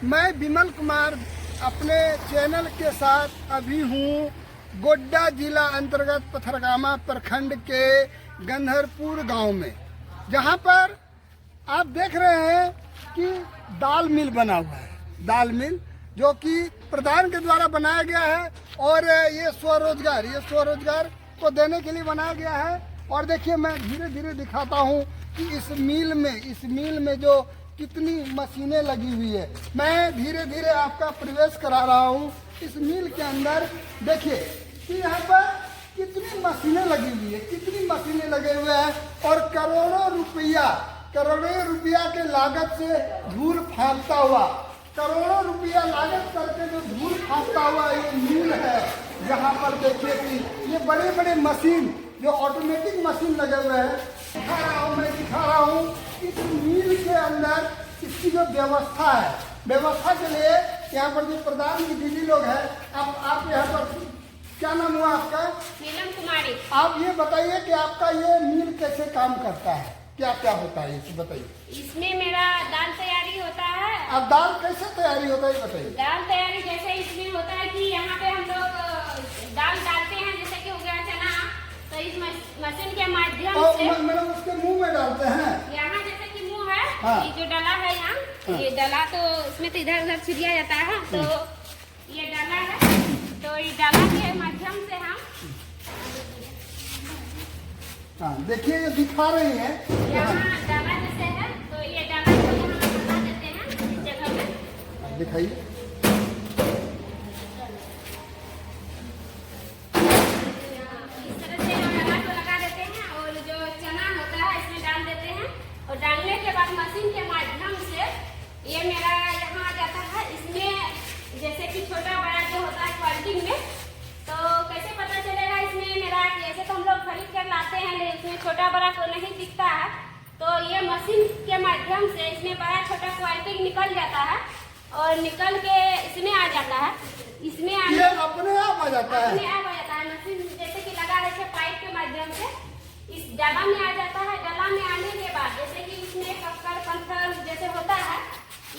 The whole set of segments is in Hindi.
मैं विमल कुमार अपने चैनल के साथ अभी हूँ गोड्डा जिला अंतर्गत पथरगामा प्रखंड के गंधरपुर गांव में, जहां पर आप देख रहे हैं कि दाल मिल बना हुआ है। दाल मिल जो कि प्रधान के द्वारा बनाया गया है और ये स्वरोजगार को देने के लिए बनाया गया है। और देखिए, मैं धीरे धीरे दिखाता हूँ कि इस मिल में जो कितनी मशीनें लगी हुई है। मैं धीरे धीरे आपका प्रवेश करा रहा हूँ इस मिल के अंदर। देखिए कि यहाँ पर कितनी मशीनें लगी हुई है, कितनी मशीनें लगे हुए हैं और करोड़ों रुपया के लागत से धूल फाँकता हुआ, करोड़ों रुपया लागत करके जो धूल फाँकता हुआ ये मिल है। जहाँ पर देखिए कि ये बड़े बड़े मशीन जो ऑटोमेटिक मशीन लगे हुए हैं। मैं दिखा रहा हूँ इस मिल के अंदर इसकी जो व्यवस्था है, व्यवस्था के लिए यहाँ पर जो प्रधान की दीदी लोग हैं, आप यहाँ पर, क्या नाम हुआ आपका? नीलम कुमारी। आप ये बताइए कि आपका ये मिल कैसे काम करता है, क्या क्या होता है इसे बताइए। इसमें मेरा दाल तैयारी होता है। अब दाल कैसे तैयारी होता है बताइए। दाल तैयारी जैसे इसमें होता है कि यहाँ पे हम लोग दाल डालते हैं, जैसे कि हो गया चना, तो इस मशीन के माध्यम से मतलब उसके मुंह में डालते हैं। यहाँ जैसे कि मुंह है, हाँ। ये जो डाला है यहाँ, हाँ। ये डाला तो इसमें तो इधर उधर छिड़िया जाता है, तो ये डाला है, तो ये डाला के माध्यम से हम देखिए ये दिखा रही है यहाँ डाला जैसे है, तो ये डाला को यहाँ लगा देते हैं इस जगह में। दिखाइए। इस तरह से हम डाला को लगा देते हैं और जो चना होता है इसमें डाल देते हैं और डालने के बाद मशीन के माध्यम से ये मेरा यहाँ आ जाता है। इसमें जैसे कि छोटा बड़ा जो होता है क्वालिटी में, तो कैसे पता चलेगा इसमें मेरा? जैसे तो हम लोग खरीद कर लाते हैं लेकिन इसमें छोटा बड़ा तो नहीं दिखता है, तो ये मशीन के माध्यम से इसमें बड़ा छोटा क्वालिटी निकल जाता है और निकल के इसमें आ जाता है। इसमें ये अपने आप आ जाता है। अपने आप आ जाता है। मशीन जैसे कि लगा रहे थे पाइप के माध्यम से इस डाला में आ जाता है। डाला में आने के बाद जैसे कि इसमें पत्थर पत्थर जैसे होता है,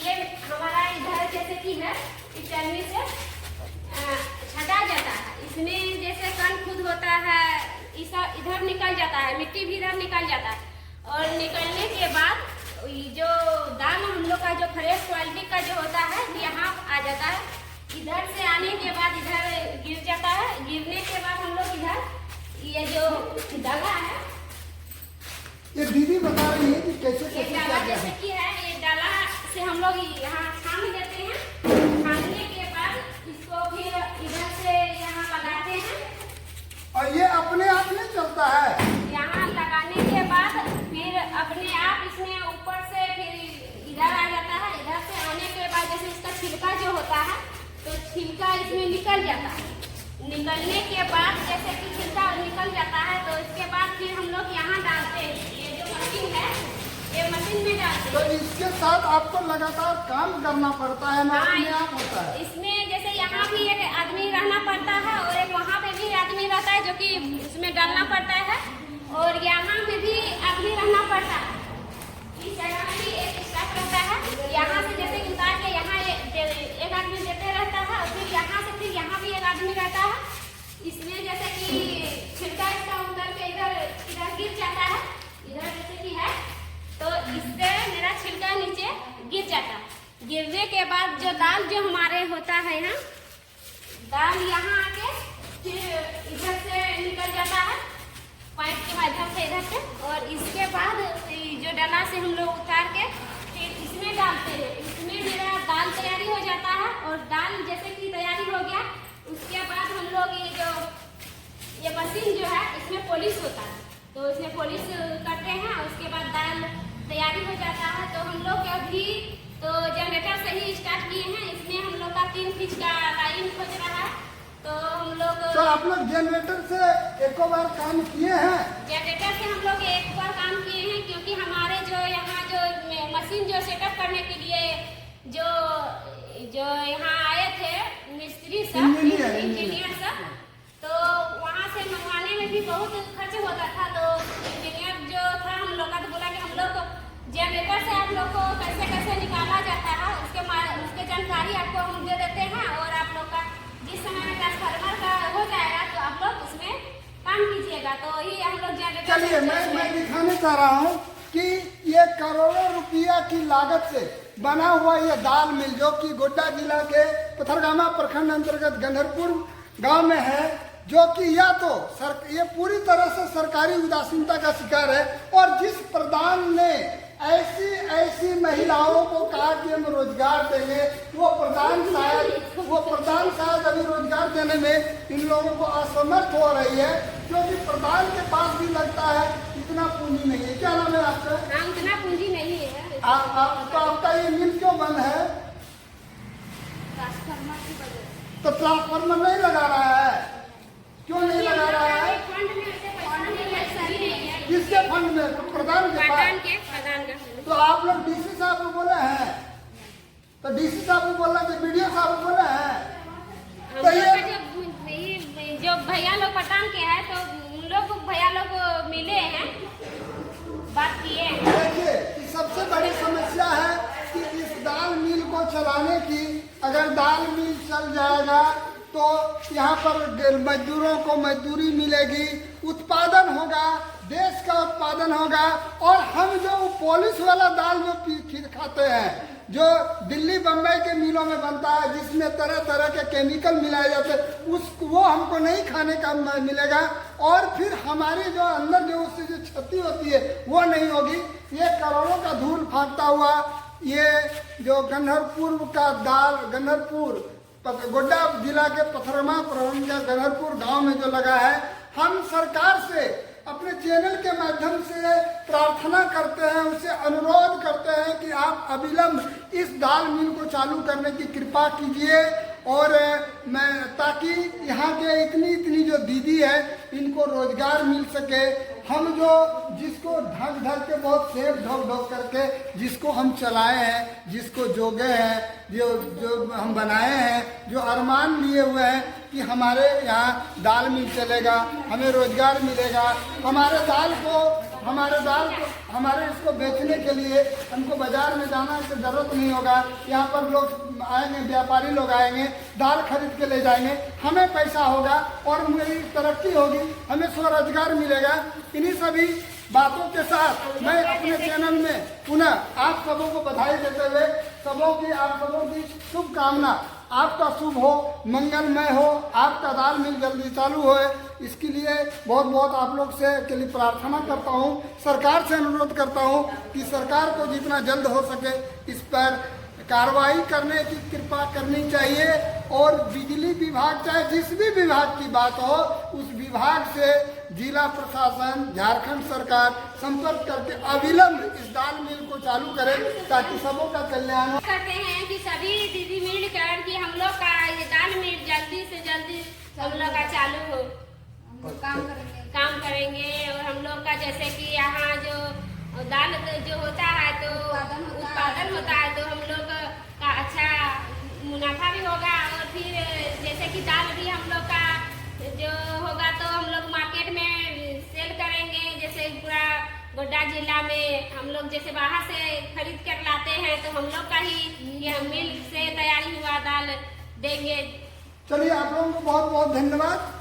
ये हमारा इधर जैसे कि है इस चलनी से छटा जाता है। इसमें जैसे कण खुद होता है, इधर निकल जाता है, मिट्टी भी इधर निकल जाता है और निकलने के बाद जो दाल हम लोग का जो फ्रेश क्वालिटी का जो होता है यहाँ आ जाता है। इधर से आने के बाद इधर गिर जाता है। गिरने के बाद हम लोग इधर ये जो डाला है, ये दीदी बता रही है कि कैसे ये डाला जैसे कि है, ये डाला से हम लोग यहाँ छान देते हैं। छानने के बाद इसको फिर इधर से यहाँ लगाते हैं और ये अपने आप नहीं चलता है। यहाँ लगाने के बाद फिर अपने आप इसमें ऊपर से फिर इधर आ जाता है। इधर से आने के बाद जैसे इसका छिलका जो होता है, तो छिलका इसमें निकल जाता है। निकलने के बाद जैसे कि छिलका निकल जाता है, तो इसके बाद फिर हम लोग यहाँ डालते हैं। ये जो मशीन है, ये मशीन में डालते तो हैं। इसके साथ आपको लगातार काम करना पड़ता है ना, अपने आप होता है। इसमें जैसे यहाँ भी एक आदमी रहना पड़ता है और एक वहाँ पे भी आदमी रहता है जो कि इसमें डालना पड़ता है, और यहाँ में भी आदमी रहना पड़ता है। इस जगह में भी एक स्टाफ रहता है। यहाँ से जैसे उतार के यहाँ एक आदमी देते रहता है और फिर यहाँ से फिर यहाँ भी एक आदमी रहता है। इसमें जैसे कि छिलका इसका उतर के इधर गिर जाता है, इधर जैसे कि है, तो इससे मेरा छिलका नीचे गिर जाता है। गिरने के बाद जो दाल जो हमारे होता है यहाँ, दाल यहाँ आके फिर इधर से निकल जाता है पाइप के माध्यम से इधर से, और इसके बाद जो डाला से हम लोग उतार के फिर इसमें डालते हैं। इसमें मेरा दाल तैयारी हो जाता है और दाल जैसे कि तैयारी हो गया, उसके बाद हम लोग ये मशीन जो है इसमें पॉलिश होता है, तो इसमें पॉलिश करते हैं और उसके बाद दाल तैयारी हो जाता है। तो हम लोग अभी तो जनरेटर से ही स्टार्ट किए हैं। इसमें हम लोग का 3 फीट का लाइन खोज रहा है, तो हम लोग तो आप लोग जनरेटर से एक बार काम किए हैं? जनरेटर से हम लोग एक बार काम किए हैं, क्योंकि हमारे जो यहाँ जो मशीन जो सेटअप करने के लिए जो यहाँ आए थे मिस्त्री सब, इंजीनियर सब, तो वहाँ से मंगवाने में भी बहुत खर्च होता था। तो इंजीनियर जो था हम लोग का, तो बोला कि हम लोग जनरेटर से आप लोग को कैसे कैसे निकाला जाता है उसके काम कीजिएगा तो ही हम लोग ज्यादा। चलिए मैं दिखाने चाह रहा हूँ कि ये करोड़ों रुपया की लागत से बना हुआ ये दाल मिल जो कि गोड्डा जिला के पथरगामा प्रखंड अंतर्गत गंधरपुर गांव में है, जो कि या तो ये पूरी तरह से सरकारी उदासीनता का शिकार है। और जिस प्रधान ने ऐसी महिलाओं को कहा कि हम रोजगार देंगे, वो प्रधान शायद अभी रोजगार देने में इन लोगों को असमर्थ हो रही है, क्योंकि प्रधान के पास भी लगता है इतना पूंजी नहीं है। क्या नाम है आपका? हाँ, उतना पूंजी नहीं है। तो आपका ये मिल क्यों बंद है? ट्रांसफार्मर की वजह तो ट्रांसफार्मर नहीं लगा रहा है, क्यों नहीं लगा रहा है? फंड में से पैसा नहीं है। किसके फंड में? तो प्रधान के पास। प्रधान का। तो आप लोग डीसी साहब को बोले हैं, तो डीसी साहब को बोलना कि बीडीओ साहब को बोले हैं। तो ये जो भैया लोग प्रधान के हैं तो उन लोग भैया लोग मिले हैं, बात किए हैं। देखिए कि सबसे बड़ी समस्या है कि इस दाल मिल को चलाने की, अगर दाल मिल चल जाएगा तो यहाँ पर मजदूरों को मजदूरी मिलेगी, उत्पादन होगा, देश का उत्पादन होगा। और हम जो पॉलिश वाला दाल जो खाते हैं, जो दिल्ली बम्बई के मिलों में बनता है, जिसमें तरह तरह के केमिकल मिलाए जाते हैं, वो हमको नहीं खाने का मिलेगा। और फिर हमारी जो अंदर जो उससे जो क्षति होती है वो नहीं होगी। ये करोड़ों का धूल फाँकता हुआ ये जो गंधरपुर का दाल, गंधरपुर गोड्डा जिला के पथरगामा प्रखंड के गंधरपुर गांव में जो लगा है, हम सरकार से अपने चैनल के माध्यम से प्रार्थना करते हैं, उससे अनुरोध करते हैं कि आप अविलंब इस दाल मिल को चालू करने की कृपा कीजिए। और ताकि यहाँ के इतनी जो दीदी है इनको रोजगार मिल सके। हम जो जिसको ढक के बहुत सेफ ढक करके जिसको हम चलाए हैं, जिसको जोगे हैं, जो हम बनाए हैं, जो अरमान लिए हुए हैं कि हमारे यहाँ दाल मिल चलेगा, हमें रोजगार मिलेगा, हमारे इसको बेचने के लिए हमको बाजार में जाना की जरूरत नहीं होगा। यहाँ पर लोग आएंगे, व्यापारी लोग आएंगे, दाल खरीद के ले जाएंगे, हमें पैसा होगा और मेरी तरक्की होगी, हमें स्वरोजगार मिलेगा। इन्हीं सभी बातों के साथ मैं अपने चैनल में पुनः आप सबों को बधाई देते हुए आप सबों की शुभकामना, आपका शुभ हो, मंगलमय हो, आपका दाल मिल जल्दी चालू हो, इसके लिए बहुत बहुत आप लोग से के लिए प्रार्थना करता हूँ। सरकार से अनुरोध करता हूँ कि सरकार को जितना जल्द हो सके इस पर कार्रवाई करने की कृपा करनी चाहिए। और बिजली विभाग, चाहे जिस भी विभाग की बात हो, उस विभाग से जिला प्रशासन, झारखंड सरकार संपर्क करके अविलंब इस दाल मिल को चालू करे ताकि सबों का कल्याण हो। करते हैं कि सभी दीदी मिलकर कि हम लोग का ये दाल मिल जल्दी से जल्दी हम लोग का चालू हो, काम करेंगे। और हम लोग का जैसे कि यहाँ जो दाल जो होता है तो उत्पादन होता है तो हम लोग का अच्छा मुनाफा भी होगा। और फिर जैसे कि दाल भी हम लोग का जो होगा तो हम लोग मार्केट में सेल करेंगे। जैसे पूरा गोड्डा जिला में हम लोग जैसे बाहर से खरीद कर लाते हैं तो हम लोग का ही ये मिल से तैयारी हुआ दाल देंगे। चलिए आप लोगों को बहुत बहुत धन्यवाद।